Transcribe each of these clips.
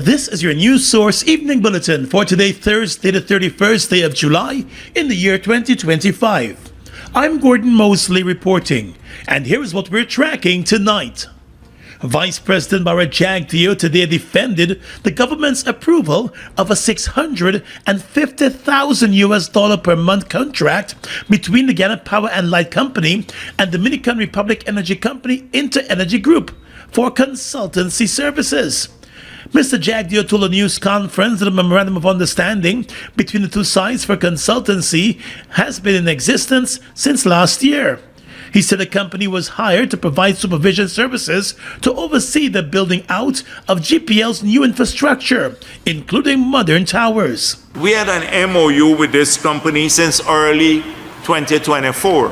This is your news source evening bulletin for today, Thursday, the 31st day of July in the year 2025. I'm Gordon Mosley reporting, and here is what we're tracking tonight. Vice President Jagdeo today defended the government's approval of a $650,000 per month contract between the Guyana Power and Light Company and Dominican Republic Energy Company Inter-Energy Group for consultancy services. Mr. Jagdeo told a news conference that a memorandum of understanding between the two sides for consultancy has been in existence since last year. He said the company was hired to provide supervision services to oversee the building out of GPL's new infrastructure, including modern towers. We had an MOU with this company since early 2024.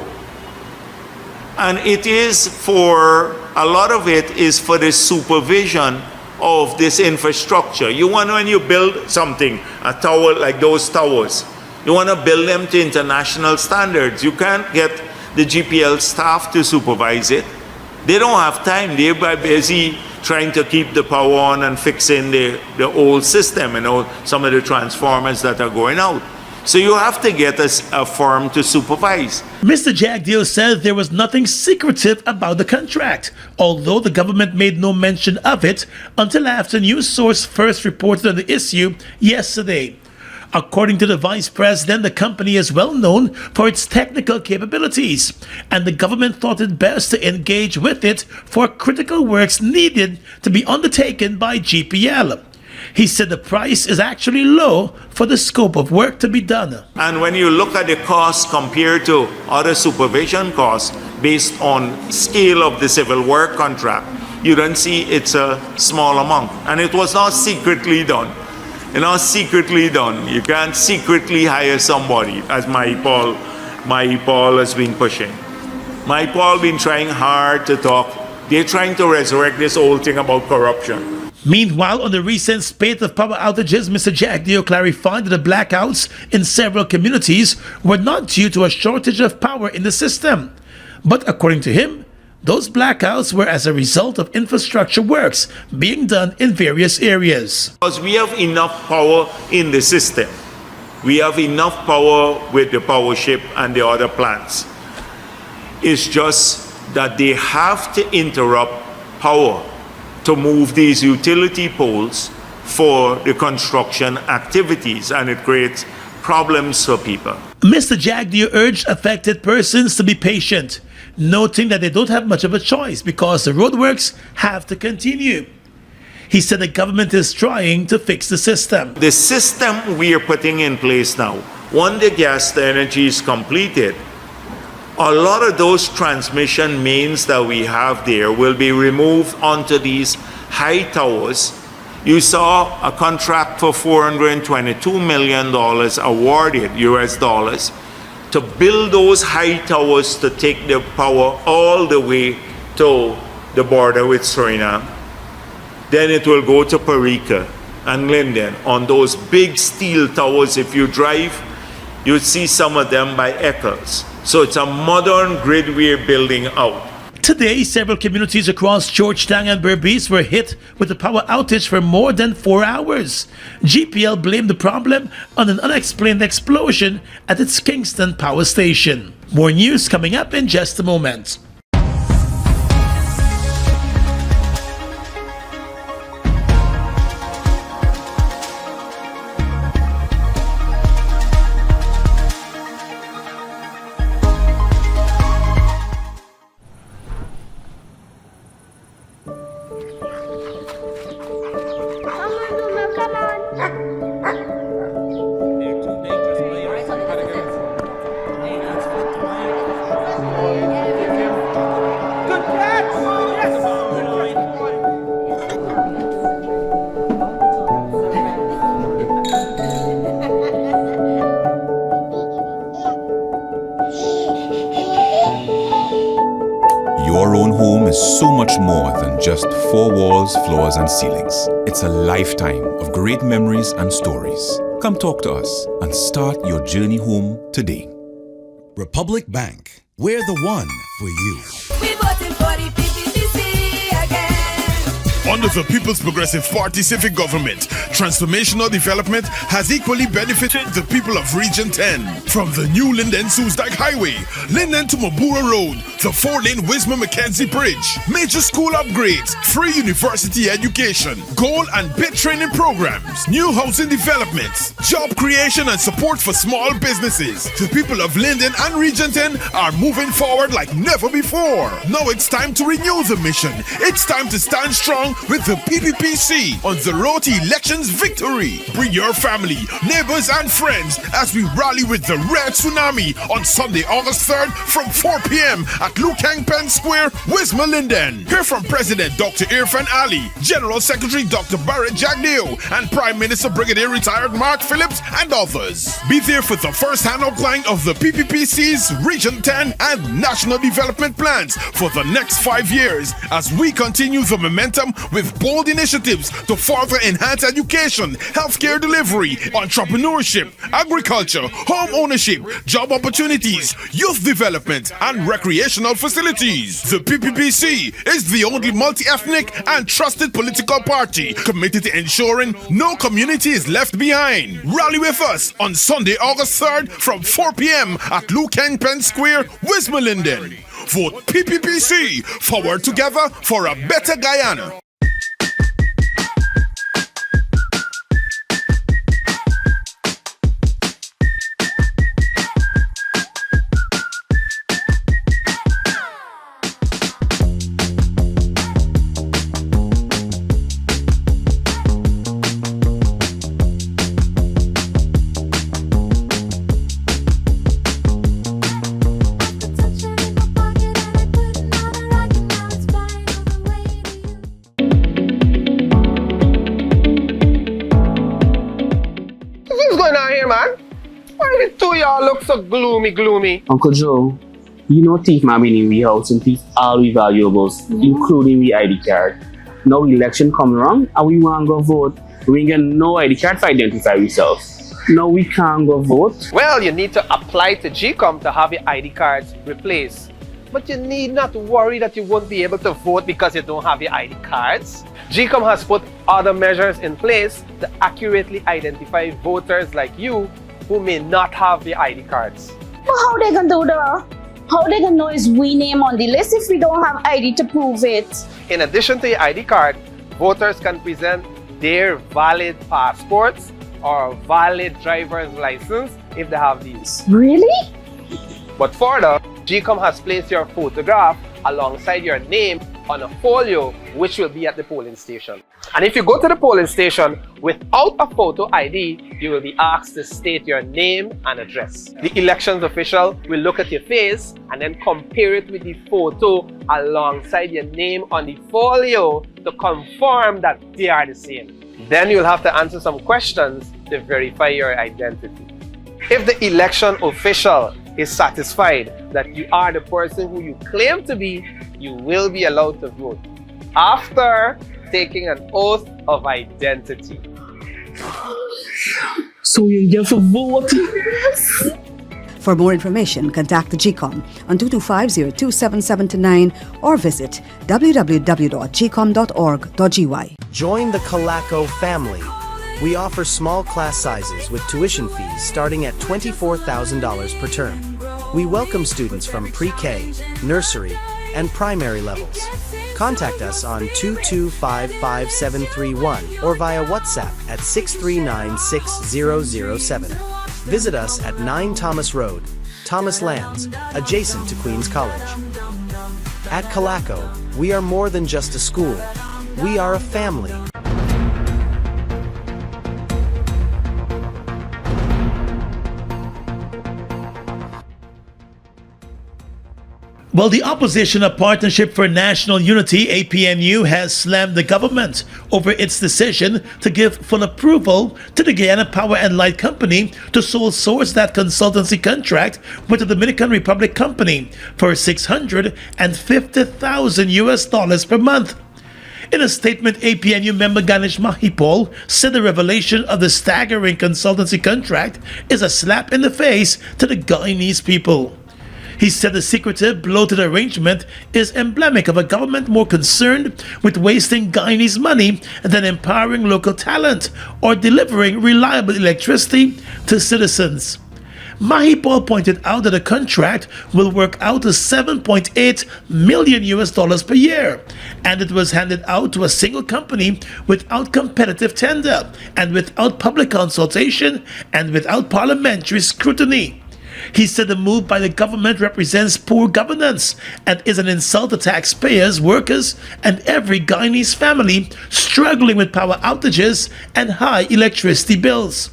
And it is for, a lot of it is for the supervision of this infrastructure. You want to, when you build something, a tower like those towers, you want to build them to international standards. You can't get the GPL staff to supervise it. They don't have time. They're busy trying to keep the power on and fixing the old system and all, some of the transformers that are going out. So you have to get a firm to supervise. Mr. Jagdeo said there was nothing secretive about the contract, although the government made no mention of it until after news source first reported on the issue yesterday. According to the Vice President, the company is well known for its technical capabilities, and the government thought it best to engage with it for critical works needed to be undertaken by GPL. He said the price is actually low for the scope of work to be done. And when you look at the cost compared to other supervision costs based on scale of the civil work contract, you don't see it's a small amount. And it was not secretly done. You know, secretly done. You can't secretly hire somebody, as my Paul has been pushing. My Paul been trying hard to talk. They're trying to resurrect this whole thing about corruption. Meanwhile, on the recent spate of power outages, Mr. Jagdeo clarified that the blackouts in several communities were not due to a shortage of power in the system. But according to him, those blackouts were as a result of infrastructure works being done in various areas. Because we have enough power in the system. We have enough power with the power ship and the other plants. It's just that they have to interrupt power to move these utility poles for the construction activities, and it creates problems for people. Mr. Jagdeo urged affected persons to be patient, noting that they don't have much of a choice because the roadworks have to continue. He said the government is trying to fix the system. The system we are putting in place now, when the gas to energy is completed, a lot of those transmission mains that we have there will be removed onto these high towers. You saw a contract for $422 million awarded US dollars to build those high towers to take the power all the way to the border with Suriname. Then it will go to Parika and Linden on those big steel towers. If you drive, you'll see some of them by Eccles. So it's a modern grid we're building out. Today, several communities across Georgetown and Berbice were hit with a power outage for more than 4 hours. GPL blamed the problem on an unexplained explosion at its Kingston power station. More news coming up in just a moment. Your own home is so much more than just 4 walls, floors, and ceilings. It's a lifetime of great memories and stories. Come talk to us and start your journey home today. Republic Bank, we're the one for you. We voting for the PPPC again. Under the People's Progressive Party Civic government, transformational development has equally benefited the people of Region 10. From the new Linden-Soesdijk Highway, Linden to Mabura Road, the 4-lane Wisma-Mackenzie Bridge, major school upgrades, free university education, goal and bid training programs, new housing developments, job creation and support for small businesses. The people of Linden and Region 10 are moving forward like never before. Now it's time to renew the mission. It's time to stand strong with the PPPC on the road to elections victory. Bring your family, neighbors and friends as we rally with the Red Tsunami on Sunday, August 3rd from 4 p.m. at Lukang Pen Square, Wisma Linden. Hear from President Dr. Irfan Ali, General Secretary Dr. Barrett Jagdeo, and Prime Minister Brigadier Retired Mark Phillips and others. Be there for the first-hand outline of the PPPC's Region 10 and National Development Plans for the next 5 years as we continue the momentum with bold initiatives to further enhance education, healthcare delivery, entrepreneurship, agriculture, home ownership, job opportunities, youth development, and recreational facilities. The PPPC is the only multi-ethnic and trusted political party committed to ensuring no community is left behind. Rally with us on Sunday, August 3rd from 4 p.m. at Lukang Pen Square, Wisma Linden. Vote PPPC, forward together for a better Guyana. Look so gloomy. Uncle Joe, you know thief man been in we house and thief all we valuables, including we ID card. Now election come around and we want to go vote. We ain't get no ID card to identify ourselves. Now we can't go vote. Well, you need to apply to GCOM to have your ID cards replaced. But you need not worry that you won't be able to vote because you don't have your ID cards. GCOM has put other measures in place to accurately identify voters like you who may not have the ID cards. But how they gonna do that? How they gonna know is we name on the list if we don't have ID to prove it? In addition to your ID card, voters can present their valid passports or valid driver's license if they have these. Really? But further, GCOM has placed your photograph alongside your name on a folio which will be at the polling station. And if you go to the polling station without a photo ID, you will be asked to state your name and address. The elections official will look at your face and then compare it with the photo alongside your name on the folio to confirm that they are the same. Then you'll have to answer some questions to verify your identity. If the election official is satisfied that you are the person who you claim to be, you will be allowed to vote after taking an oath of identity. So you get to vote? For more information, contact the GCOM on 225-027729 or visit www.gcom.org.gy. Join the Calaco family. We offer small class sizes with tuition fees starting at $24,000 per term. We welcome students from pre-K, nursery, and primary levels. Contact us on 2255731 or via WhatsApp at 6396007. Visit us at 9 Thomas Road, Thomas Lands, adjacent to Queens College. At Calaco, we are more than just a school. We are a family. Well, the Opposition of Partnership for National Unity, APNU, has slammed the government over its decision to give full approval to the Guyana Power and Light Company to sole source that consultancy contract with the Dominican Republic company for $650,000 per month. In a statement, APNU member Ganesh Mahipol said the revelation of the staggering consultancy contract is a slap in the face to the Guyanese people. He said the secretive, bloated arrangement is emblematic of a government more concerned with wasting Guyanese money than empowering local talent or delivering reliable electricity to citizens. Mahipal pointed out that the contract will work out to $7.8 million per year, and it was handed out to a single company without competitive tender and without public consultation and without parliamentary scrutiny. He said the move by the government represents poor governance and is an insult to taxpayers, workers, and every Guyanese family struggling with power outages and high electricity bills.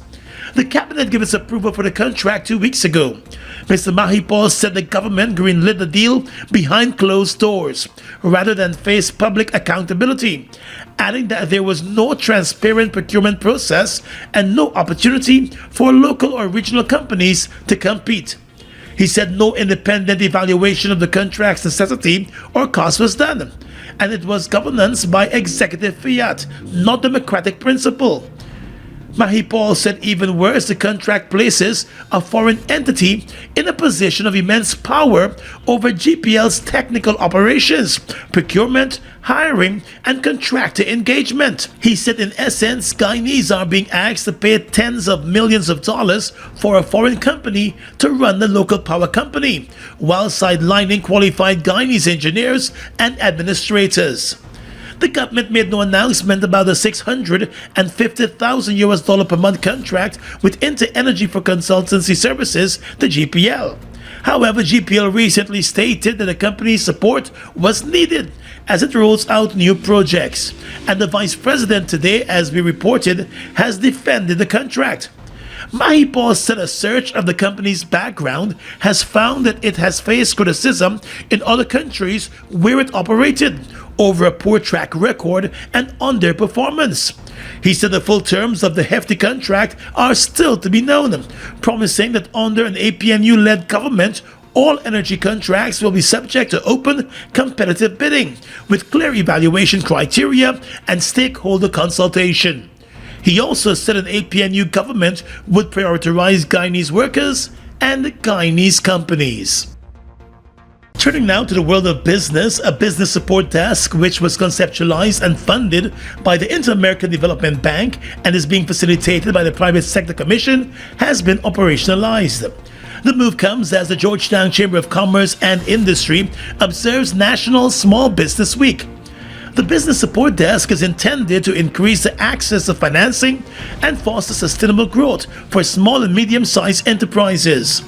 The cabinet gave its approval for the contract 2 weeks ago. Mr. Mahipal said the government greenlit the deal behind closed doors rather than face public accountability, adding that there was no transparent procurement process and no opportunity for local or regional companies to compete. He said no independent evaluation of the contract's necessity or cost was done, and it was governance by executive fiat, not democratic principle. Mahipal said even worse, the contract places a foreign entity in a position of immense power over GPL's technical operations, procurement, hiring, and contractor engagement. He said in essence, Guyanese are being asked to pay tens of millions of dollars for a foreign company to run the local power company, while sidelining qualified Guyanese engineers and administrators. The government made no announcement about the $650,000 per month contract with Inter Energy for Consultancy Services, the GPL. However, GPL recently stated that the company's support was needed as it rolls out new projects, and the vice president today, as we reported, has defended the contract. Mahipal said a search of the company's background has found that it has faced criticism in other countries where it operated over a poor track record and underperformance. He said the full terms of the hefty contract are still to be known, promising that under an APNU-led government, all energy contracts will be subject to open, competitive bidding with clear evaluation criteria and stakeholder consultation. He also said an APNU government would prioritize Guyanese workers and Guyanese companies. Turning now to the world of business, a business support desk which was conceptualized and funded by the Inter-American Development Bank and is being facilitated by the Private Sector Commission has been operationalized. The move comes as the Georgetown Chamber of Commerce and Industry observes National Small Business Week. The Business Support Desk is intended to increase the access to financing and foster sustainable growth for small and medium-sized enterprises.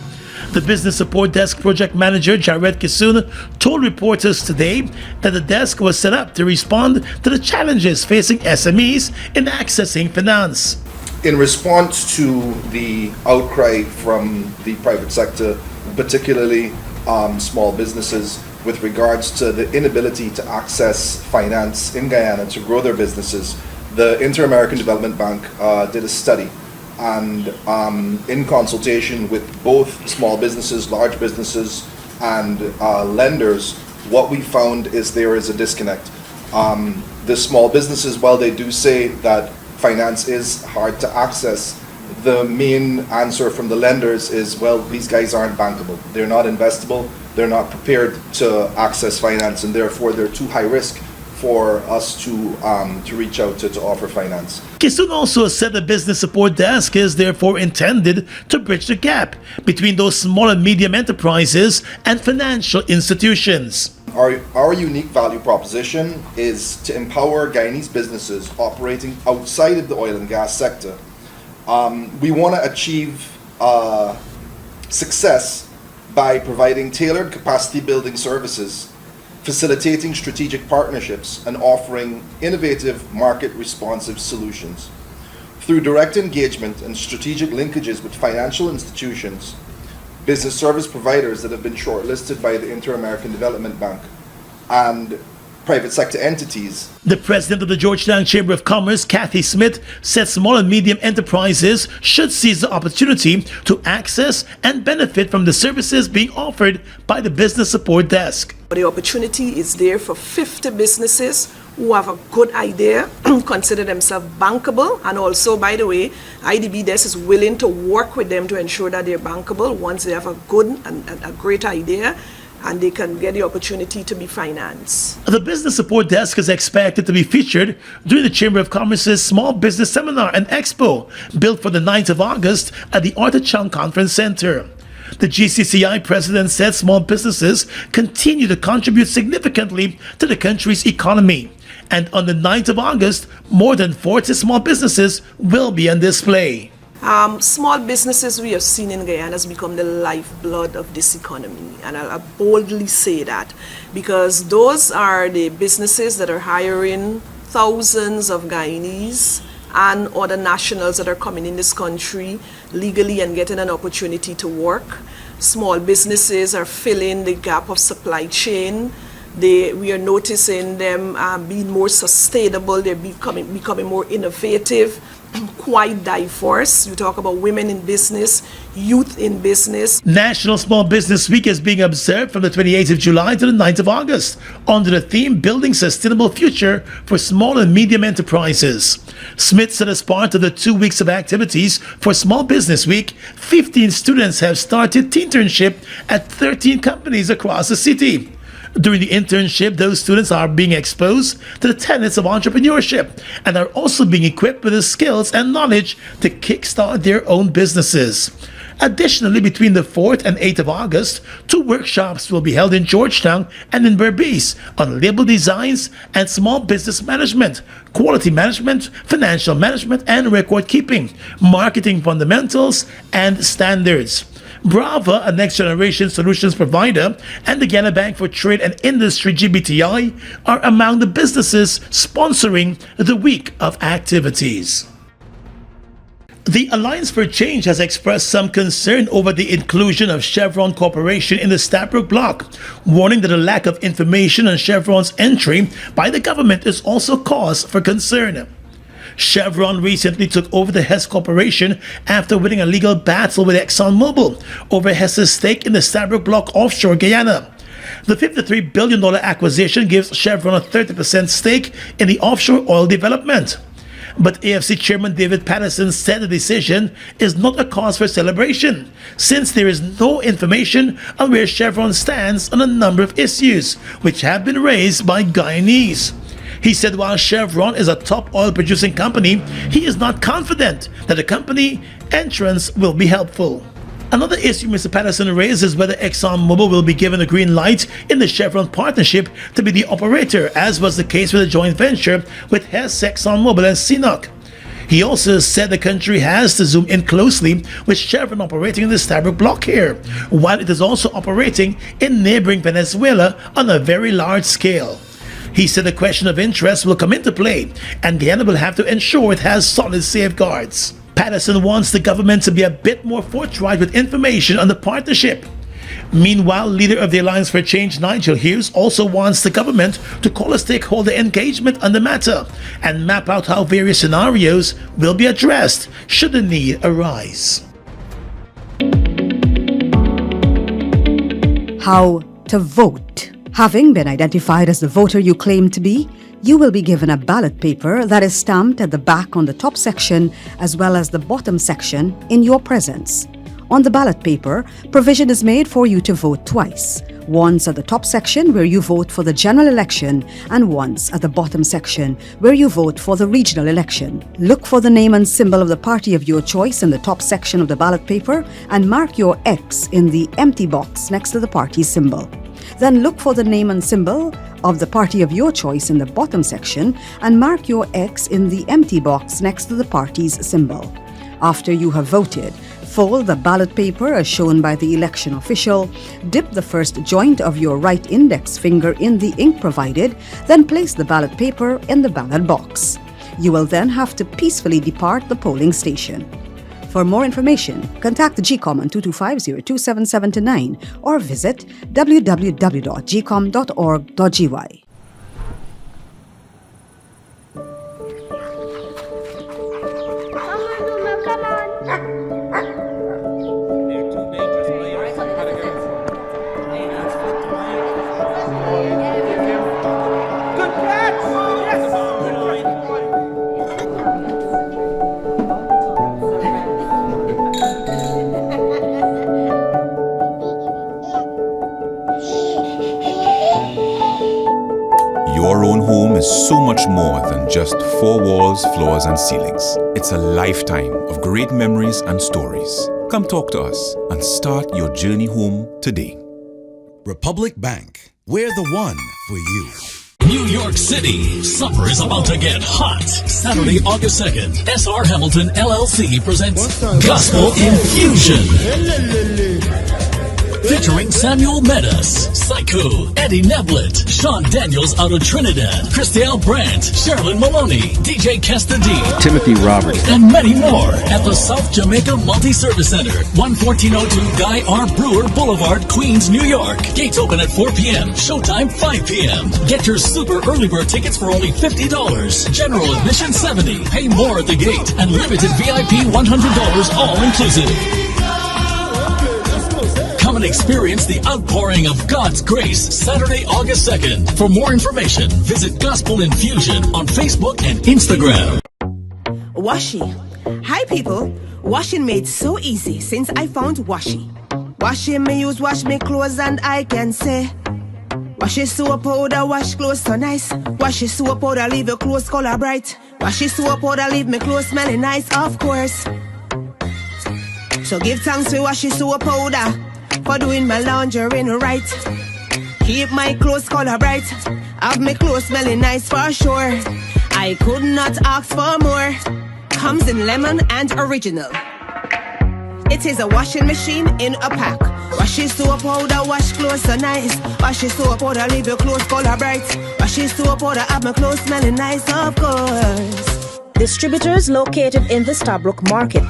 The Business Support Desk Project Manager Jared Kisun told reporters today that the desk was set up to respond to the challenges facing SMEs in accessing finance. In response to the outcry from the private sector, particularly small businesses, with regards to the inability to access finance in Guyana to grow their businesses, the Inter-American Development Bank did a study, and in consultation with both small businesses, large businesses, and lenders, what we found is there is a disconnect. The small businesses, while they do say that finance is hard to access, the main answer from the lenders is, well, these guys aren't bankable. They're not investable. They're not prepared to access finance, and therefore they're too high risk for us to reach out to offer finance. Kisun also said the Business Support Desk is therefore intended to bridge the gap between those small and medium enterprises and financial institutions. Our unique value proposition is to empower Guyanese businesses operating outside of the oil and gas sector. We want to achieve success by providing tailored capacity building services, facilitating strategic partnerships, and offering innovative market responsive solutions. Through direct engagement and strategic linkages with financial institutions, business service providers that have been shortlisted by the Inter-American Development Bank, and private sector entities. The president of the Georgetown Chamber of Commerce, Kathy Smith, said small and medium enterprises should seize the opportunity to access and benefit from the services being offered by the Business Support Desk. The opportunity is there for 50 businesses who have a good idea, consider themselves bankable, and also, by the way, IDB Desk is willing to work with them to ensure that they're bankable once they have a good and a great idea, and they can get the opportunity to be financed. The Business Support Desk is expected to be featured during the Chamber of Commerce's Small Business Seminar and Expo, built for the 9th of August at the Arthur Chung Conference Center. The GCCI president said small businesses continue to contribute significantly to the country's economy. And on the 9th of August, more than 40 small businesses will be on display. Small businesses we have seen in Guyana has become the lifeblood of this economy, and I'll boldly say that, because those are the businesses that are hiring thousands of Guyanese and other nationals that are coming in this country legally and getting an opportunity to work. Small businesses are filling the gap of supply chain. We are noticing them being more sustainable. They're becoming more innovative, quite diverse. You talk about women in business, youth in business. National Small Business Week is being observed from the 28th of July to the 9th of August under the theme Building Sustainable Future for Small and Medium Enterprises. Smith said as part of the 2 weeks of activities for Small Business Week, 15 students have started internship at 13 companies across the city. During the internship, those students are being exposed to the tenets of entrepreneurship and are also being equipped with the skills and knowledge to kickstart their own businesses. Additionally, between the 4th and 8th of August, 2 workshops will be held in Georgetown and in Berbice on label designs and small business management, quality management, financial management and record keeping, marketing fundamentals and standards. Brava, a next-generation solutions provider, and the Guyana Bank for Trade and Industry GBTI are among the businesses sponsoring the week of activities. The Alliance for Change has expressed some concern over the inclusion of Chevron Corporation in the Stabroek block, warning that a lack of information on Chevron's entry by the government is also cause for concern. Chevron recently took over the Hess Corporation after winning a legal battle with ExxonMobil over Hess's stake in the Stabroek block offshore Guyana. The $53 billion acquisition gives Chevron a 30% stake in the offshore oil development. But AFC Chairman David Patterson said the decision is not a cause for celebration, since there is no information on where Chevron stands on a number of issues which have been raised by Guyanese. He said while Chevron is a top oil producing company, he is not confident that the company entrance will be helpful. Another issue Mr. Patterson raised is whether ExxonMobil will be given a green light in the Chevron partnership to be the operator, as was the case with the joint venture with Hess, ExxonMobil and CNOOC. He also said the country has to zoom in closely with Chevron operating in the Stabroek block here, while it is also operating in neighboring Venezuela on a very large scale. He said the question of interest will come into play, and Guyana will have to ensure it has solid safeguards. Patterson wants the government to be a bit more forthright with information on the partnership. Meanwhile, leader of the Alliance for Change, Nigel Hughes, also wants the government to call a stakeholder engagement on the matter and map out how various scenarios will be addressed should the need arise. How to vote. Having been identified as the voter you claim to be, you will be given a ballot paper that is stamped at the back on the top section as well as the bottom section in your presence. On the ballot paper, provision is made for you to vote twice. Once at the top section where you vote for the general election and once at the bottom section where you vote for the regional election. Look for the name and symbol of the party of your choice in the top section of the ballot paper and mark your X in the empty box next to the party symbol. Then look for the name and symbol of the party of your choice in the bottom section and mark your X in the empty box next to the party's symbol. After you have voted, fold the ballot paper as shown by the election official, dip the first joint of your right index finger in the ink provided, then place the ballot paper in the ballot box. You will then have to peacefully depart the polling station. For more information, contact the GCOM on 225-027729 or visit www.gcom.org.gy. Good catch! Your own home is so much more than just four walls, floors, and ceilings. It's a lifetime of great memories and stories. Come talk to us and start your journey home today. Republic Bank. We're the one for you. New York City, summer is about to get hot. Saturday, August 2nd, SR Hamilton LLC presents Gospel Infusion. Featuring Samuel Meadows, Psycho, Eddie Neblett, Sean Daniels out of Trinidad, Christelle Brandt, Sherilyn Maloney, DJ Kesta D, Timothy Roberts, and many more at the South Jamaica Multi-Service Center, 11402 Guy R. Brewer Boulevard, Queens, New York. Gates open at 4 p.m., showtime 5 p.m. Get your super early bird tickets for only $50. General admission $70. Pay more at the gate, and limited VIP $100 all inclusive. Come and experience the outpouring of God's grace Saturday, August 2nd. For more information, visit Gospel Infusion on Facebook and Instagram. Washi. Hi people. Washing made so easy since I found Washi. Washi me use wash me clothes and I can say Washi soap powder wash clothes so nice. Washi soap powder leave your clothes color bright. Washi soap powder leave me clothes smelling nice, of course. So give thanks to Washi soap powder for doing my laundry right. Keep my clothes color bright. Have my clothes smelling nice for sure. I could not ask for more. Comes in lemon and original. It is a washing machine in a pack. Washi soap powder wash clothes so nice. Washi soap powder leave your clothes color bright. Washi soap powder have my clothes smelling nice, of course. Distributors located in the Stabrook Market.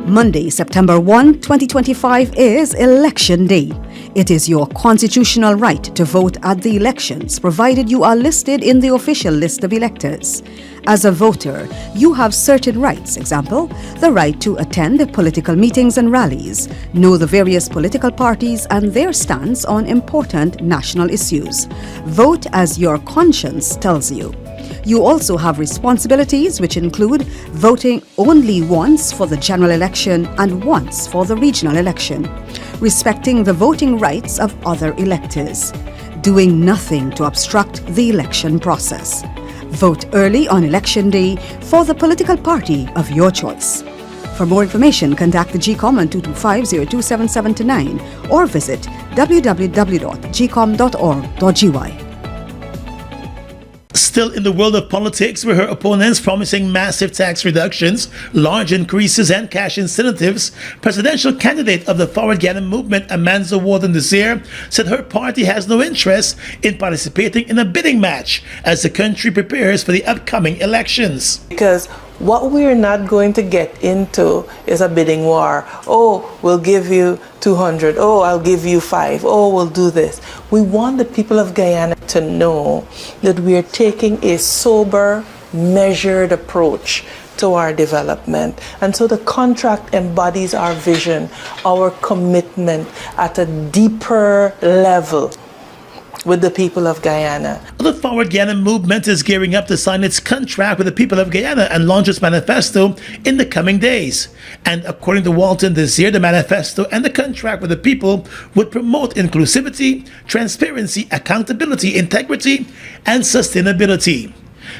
Monday, September 1, 2025 is Election Day. It is your constitutional right to vote at the elections, provided you are listed in the official list of electors. As a voter, you have certain rights. Example, the right to attend political meetings and rallies, know the various political parties and their stance on important national issues. Vote as your conscience tells you. You also have responsibilities which include voting only once for the general election and once for the regional election, respecting the voting rights of other electors, doing nothing to obstruct the election process. Vote early on election day for the political party of your choice. For more information, contact the GCOM on 225-027729 or visit www.gcom.org.gy. Still in the world of politics, with her opponents promising massive tax reductions, large increases, and cash incentives, presidential candidate of the Forward Guyana movement, Amanza Walton-Desir, said her party has no interest in participating in a bidding match as the country prepares for the upcoming elections. Because what we're not going to get into is a bidding war. Oh, we'll give you 200. Oh, I'll give you 5. Oh, we'll do this. We want the people of Guyana to know that we are taking a sober, measured approach to our development. And so the contract embodies our vision, our commitment at a deeper level with the people of Guyana. The Forward Guyana movement is gearing up to sign its contract with the people of Guyana and launch its manifesto in the coming days. And according to Walton-Desir, the manifesto and the contract with the people would promote inclusivity, transparency, accountability, integrity, and sustainability.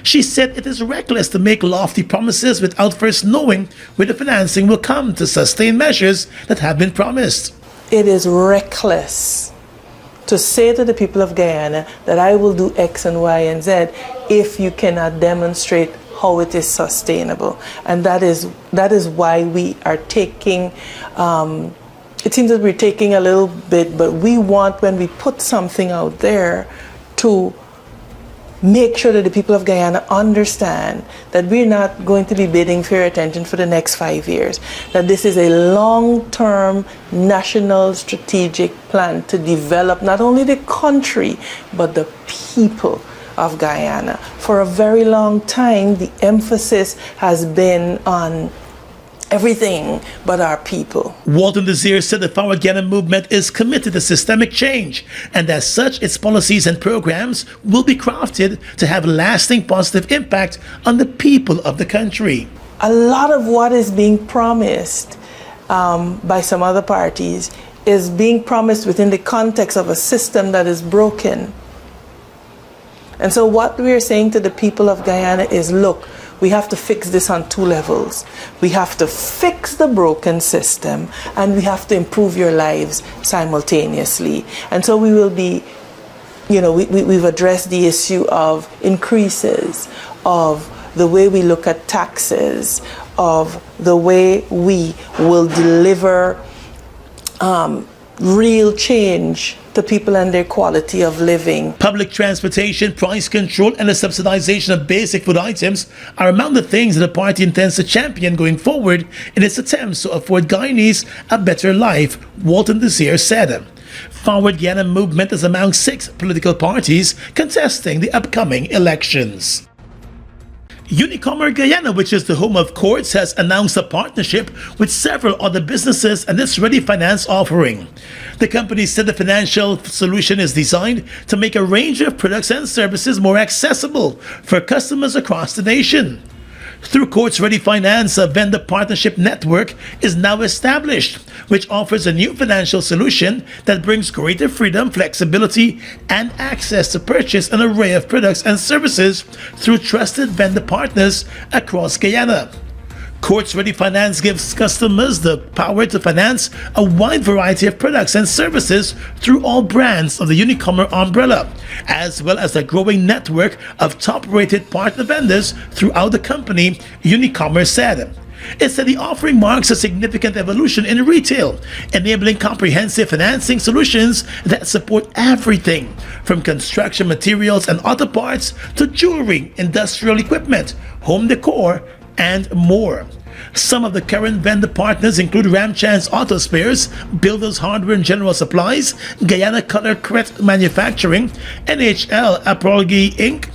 She said it is reckless to make lofty promises without first knowing where the financing will come to sustain measures that have been promised. It is reckless to say to the people of Guyana that I will do X and Y and Z if you cannot demonstrate how it is sustainable. And that is why we are taking, it seems that we're taking a little bit, but we want, when we put something out there, to make sure that the people of Guyana understand that we're not going to be bidding for your attention for the next 5 years, that this is a long-term national strategic plan to develop not only the country, but the people of Guyana. For a very long time, the emphasis has been on everything but our people. Walton-Desir said the Forward Guyana movement is committed to systemic change, and as such, its policies and programs will be crafted to have lasting positive impact on the people of the country. A lot of what is being promised by some other parties is being promised within the context of a system that is broken. And so what we are saying to the people of Guyana is, look, we have to fix this on two levels. We have to fix the broken system, and we have to improve your lives simultaneously. And so we will be, we've addressed the issue of increases, of the way we look at taxes, of the way we will deliver real change to people and their quality of living. Public transportation, price control, and the subsidization of basic food items are among the things that the party intends to champion going forward in its attempts to afford Guyanese a better life, Walton Desir said. Forward Guyana movement is among 6 political parties contesting the upcoming elections. Unicom Guyana, which is the home of courts, has announced a partnership with several other businesses and its Ready Finance offering. The company said the financial solution is designed to make a range of products and services more accessible for customers across the nation. Through Courts Ready Finance, a vendor partnership network is now established, which offers a new financial solution that brings greater freedom, flexibility, and access to purchase an array of products and services through trusted vendor partners across Guyana. Courts Ready Finance gives customers the power to finance a wide variety of products and services through all brands of the Unicom umbrella, as well as a growing network of top-rated partner vendors throughout the company, Unicom said. It said the offering marks a significant evolution in retail, enabling comprehensive financing solutions that support everything from construction materials and auto parts to jewelry, industrial equipment, home decor, and more. Some of the current vendor partners include Ramchand's Auto Spares, Builders Hardware and General Supplies, Guyana Color Cret Manufacturing, NHL Aprolgi Inc.,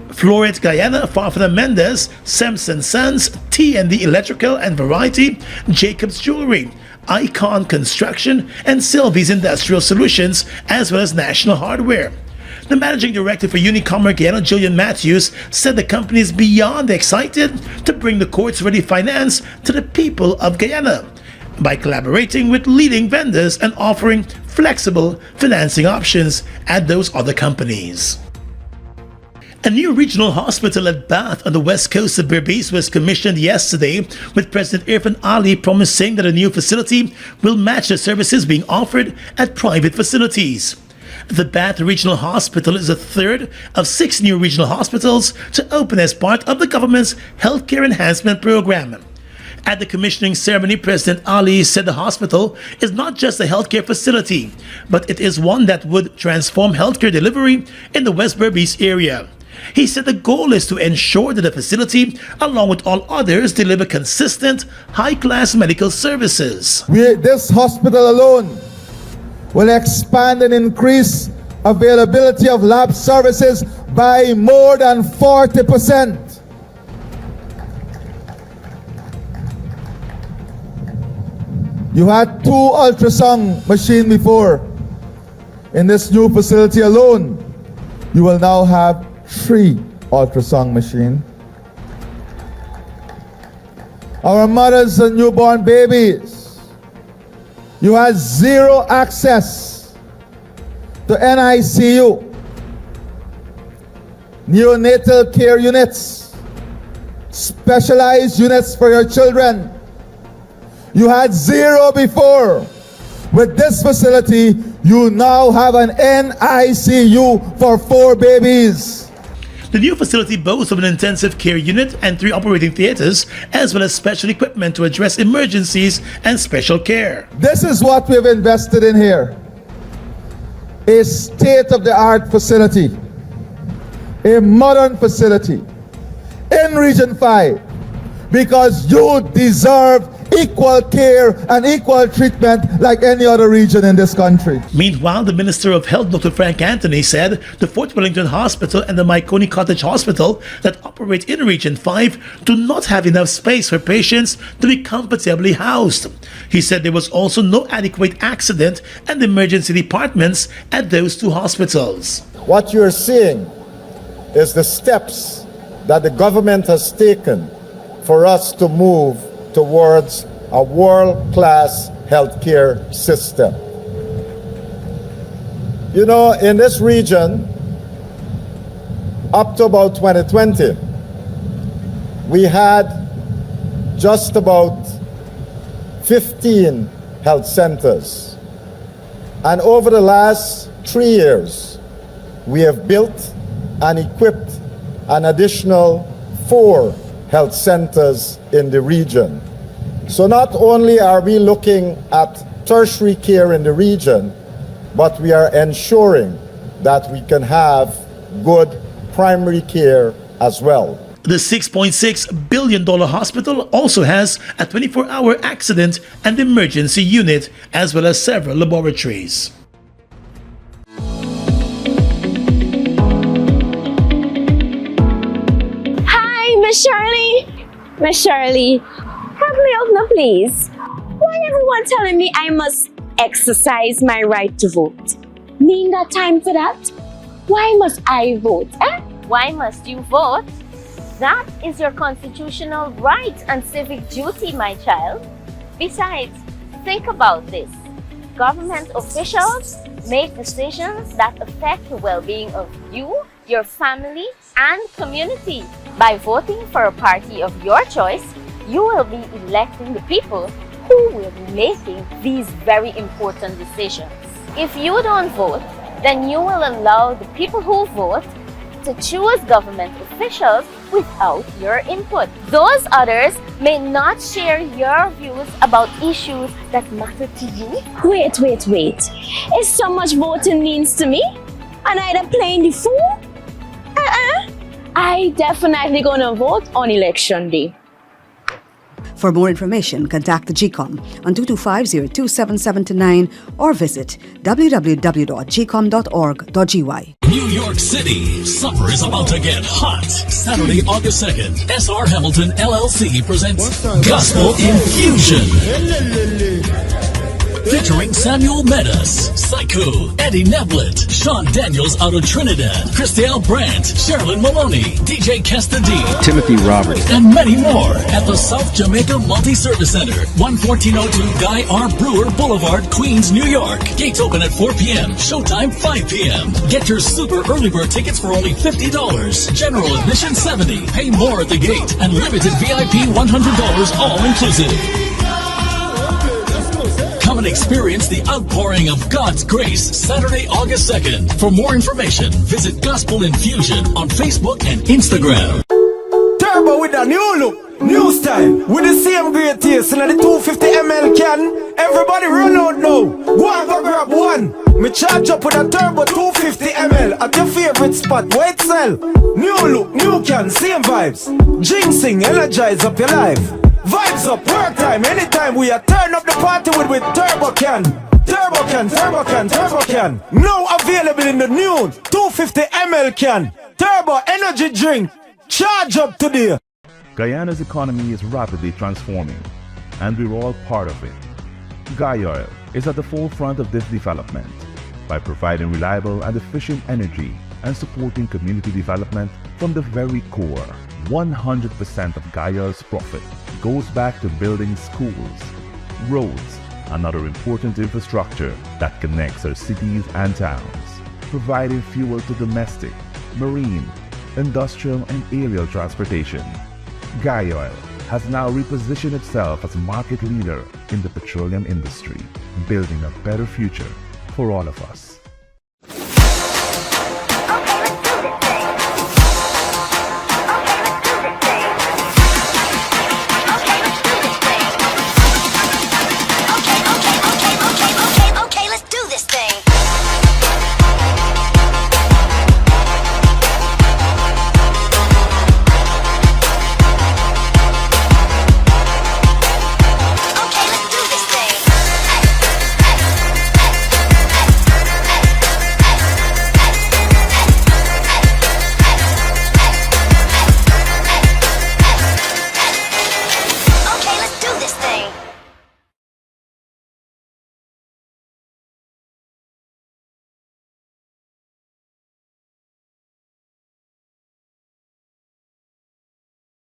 Floret Guyana, Farfana Mendez, Samson Sons, T&D Electrical and Variety, Jacobs Jewelry, Icon Construction, and Sylvie's Industrial Solutions, as well as National Hardware. The managing director for Unicom Guyana, Julian Matthews, said the company is beyond excited to bring the Courts Ready Finance to the people of Guyana by collaborating with leading vendors and offering flexible financing options at those other companies. A new regional hospital at Bath on the west coast of Berbice was commissioned yesterday, with President Irfan Ali promising that a new facility will match the services being offered at private facilities. The Bath Regional Hospital is the third of 6 new regional hospitals to open as part of the government's healthcare enhancement program. At the commissioning ceremony, President Ali said the hospital is not just a healthcare facility, but it is one that would transform healthcare delivery in the West Berbice area. He said the goal is to ensure that the facility, along with all others, deliver consistent, high-class medical services. This hospital alone will expand and increase availability of lab services by more than 40%. You had 2 ultrasound machines before. In this new facility alone, you will now have 3 ultrasound machines. Our mothers and newborn babies, you had 0 access to NICU, neonatal care units, specialized units for your children. You had 0 before. With this facility, you now have an NICU for 4 babies. The new facility boasts of an intensive care unit and 3 operating theaters, as well as special equipment to address emergencies and special care. This is what we've invested in here. A state-of-the-art facility, a modern facility in Region 5, because you deserve equal care and equal treatment like any other region in this country. Meanwhile, the Minister of Health, Dr. Frank Anthony, said the Fort Wellington Hospital and the Maikoni Cottage Hospital that operate in Region 5 do not have enough space for patients to be comfortably housed. He said there was also no adequate accident and emergency departments at those 2 hospitals. What you're seeing is the steps that the government has taken for us to move towards a world-class healthcare system. You know, in this region, up to about 2020, we had just about 15 health centers. And over the last 3 years, we have built and equipped an additional 4 health centers in the region. So not only are we looking at tertiary care in the region, but we are ensuring that we can have good primary care as well. The $6.6 billion hospital also has a 24-hour accident and emergency unit, as well as several laboratories. Hi, Miss Shirley. Miss Shirley, help me out now, please. Why everyone telling me I must exercise my right to vote? Me ain't got time for that. Why must I vote? Why must you vote? That is your constitutional right and civic duty, my child. Besides, think about this. Government officials make decisions that affect the well-being of you, your family, and community. By voting for a party of your choice, you will be electing the people who will be making these very important decisions. If you don't vote, then you will allow the people who vote to choose government officials without your input. Those others may not share your views about issues that matter to you. Wait. Is so much voting means to me? And I done playing the fool? I definitely gonna vote on election day. For more information, contact the GCOM on 225-02779 or visit www.gcom.org.gy. New York City, summer is about to get hot. Saturday, August 2nd, SR Hamilton LLC presents Gospel Infusion. Featuring Samuel Meadows, Psycho, Eddie Neblett, Sean Daniels out of Trinidad, Christelle Brandt, Sherilyn Maloney, DJ Kesta D, Timothy Roberts, and many more at the South Jamaica Multi-Service Center, 11402 Guy R. Brewer Boulevard, Queens, New York. Gates open at 4 p.m., showtime 5 p.m. Get your super early bird tickets for only $50. General admission $70. Pay more at the gate, and limited VIP $100 all inclusive. Come and experience the outpouring of God's grace Saturday, August 2nd. For more information, visit Gospel Infusion on Facebook and Instagram. Turbo with a new look, new style, with the same great taste in the 250 ml can. Everybody run out now. Go and go grab one. Me charge up with a turbo 250 ml at your favorite spot. Wait sell. New look, new can, same vibes. Jinxing, energize up your life. Vibes up, work time, anytime we are turn up the party with Turbo Can. Turbo Can, Turbo Can, Turbo Can. Now available in the new 250 ml can. Turbo energy drink. Charge up today. Guyana's economy is rapidly transforming, and we're all part of it. Guy Oil is at the forefront of this development by providing reliable and efficient energy and supporting community development from the very core. 100% of Guy Oil's profit goes back to building schools, roads, and other important infrastructure that connects our cities and towns, providing fuel to domestic, marine, industrial, and aerial transportation. Guy Oil has now repositioned itself as a market leader in the petroleum industry, building a better future for all of us.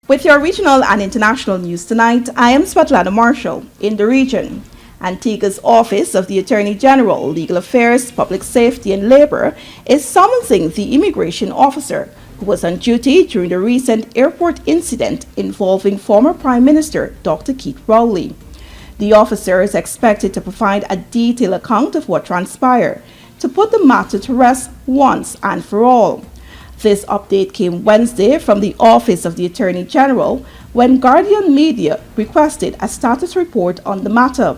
With your regional and international news tonight, I am Svetlana Marshall in the region. Antigua's Office of the Attorney General, Legal Affairs, Public Safety and Labor is summoning the immigration officer who was on duty during the recent airport incident involving former Prime Minister Dr. Keith Rowley. The officer is expected to provide a detailed account of what transpired to put the matter to rest once and for all. This update came Wednesday from the Office of the Attorney General when Guardian Media requested a status report on the matter.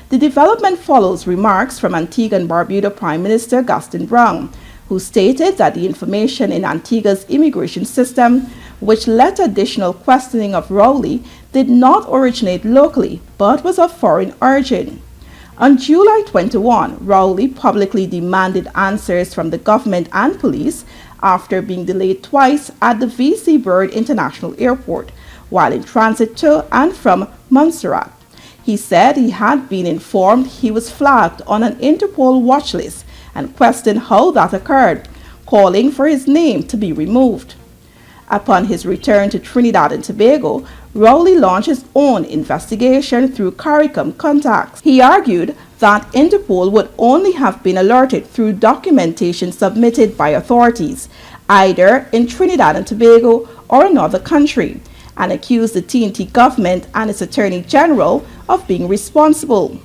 The development follows remarks from Antigua and Barbuda Prime Minister Gaston Brown, who stated that the information in Antigua's immigration system, which led to additional questioning of Rowley, did not originate locally but was of foreign origin. On July 21, Rowley publicly demanded answers from the government and police after being delayed twice at the V.C. Bird International Airport while in transit to and from Montserrat. He said he had been informed he was flagged on an Interpol watch list and questioned how that occurred, calling for his name to be removed. Upon his return to Trinidad and Tobago, Rowley launched his own investigation through CARICOM contacts. He argued that Interpol would only have been alerted through documentation submitted by authorities, either in Trinidad and Tobago or another country, and accused the TNT government and its Attorney General of being responsible.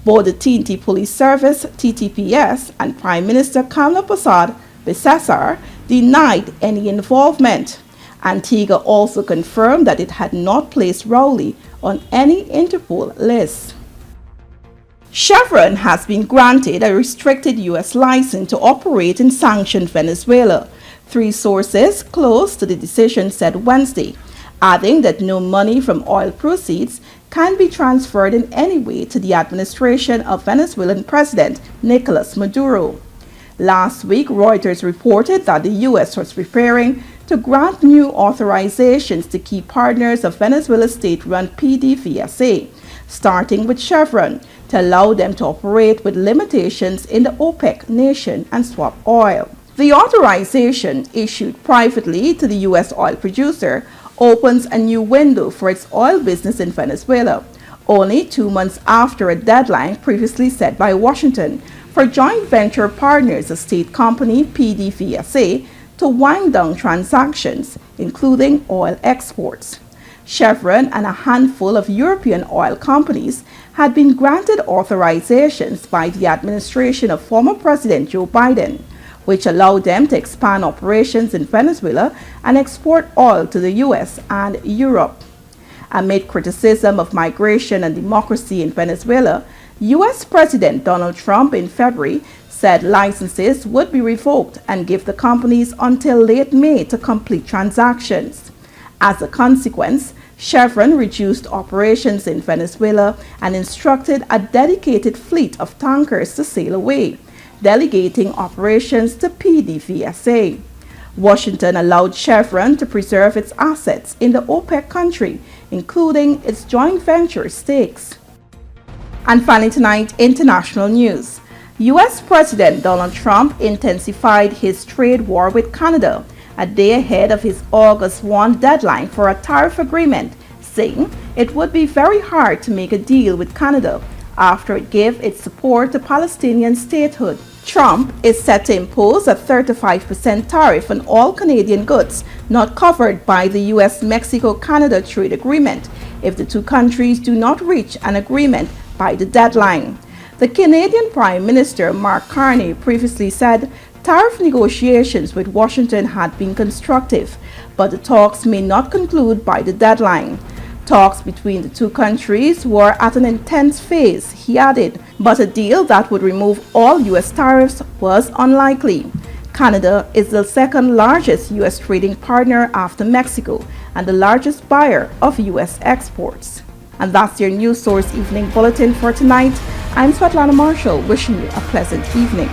Both the TNT Police Service, TTPS, and Prime Minister Kamla Prasad Bisesar denied any involvement. Antigua also confirmed that it had not placed Rowley on any Interpol list. Chevron has been granted a restricted U.S. license to operate in sanctioned Venezuela. 3 sources close to the decision said Wednesday, adding that no money from oil proceeds can be transferred in any way to the administration of Venezuelan President Nicolas Maduro. Last week, Reuters reported that the U.S. was preparing to grant new authorizations to key partners of Venezuela's state-run PDVSA, starting with Chevron, to allow them to operate with limitations in the OPEC nation and swap oil. The authorization, issued privately to the U.S. oil producer, opens a new window for its oil business in Venezuela, only 2 months after a deadline previously set by Washington for joint venture partners, the state company PDVSA, to wind down transactions, including oil exports. Chevron and a handful of European oil companies had been granted authorizations by the administration of former President Joe Biden, which allowed them to expand operations in Venezuela and export oil to the U.S. and Europe. Amid criticism of migration and democracy in Venezuela, U.S. President Donald Trump in February said licenses would be revoked and give the companies until late May to complete transactions. As a consequence, Chevron reduced operations in Venezuela and instructed a dedicated fleet of tankers to sail away, delegating operations to PDVSA. Washington allowed Chevron to preserve its assets in the OPEC country, including its joint venture stakes. And finally tonight, international news. U.S. President Donald Trump intensified his trade war with Canada a day ahead of his August 1 deadline for a tariff agreement, saying it would be very hard to make a deal with Canada after it gave its support to Palestinian statehood. Trump is set to impose a 35% tariff on all Canadian goods not covered by the U.S.-Mexico-Canada trade agreement if the two countries do not reach an agreement by the deadline. The Canadian Prime Minister Mark Carney previously said tariff negotiations with Washington had been constructive, but the talks may not conclude by the deadline. Talks between the two countries were at an intense phase, he added, but a deal that would remove all U.S. tariffs was unlikely. Canada is the second largest U.S. trading partner after Mexico and the largest buyer of U.S. exports. And that's your News Source Evening Bulletin for tonight. I'm Svetlana Marshall, wishing you a pleasant evening.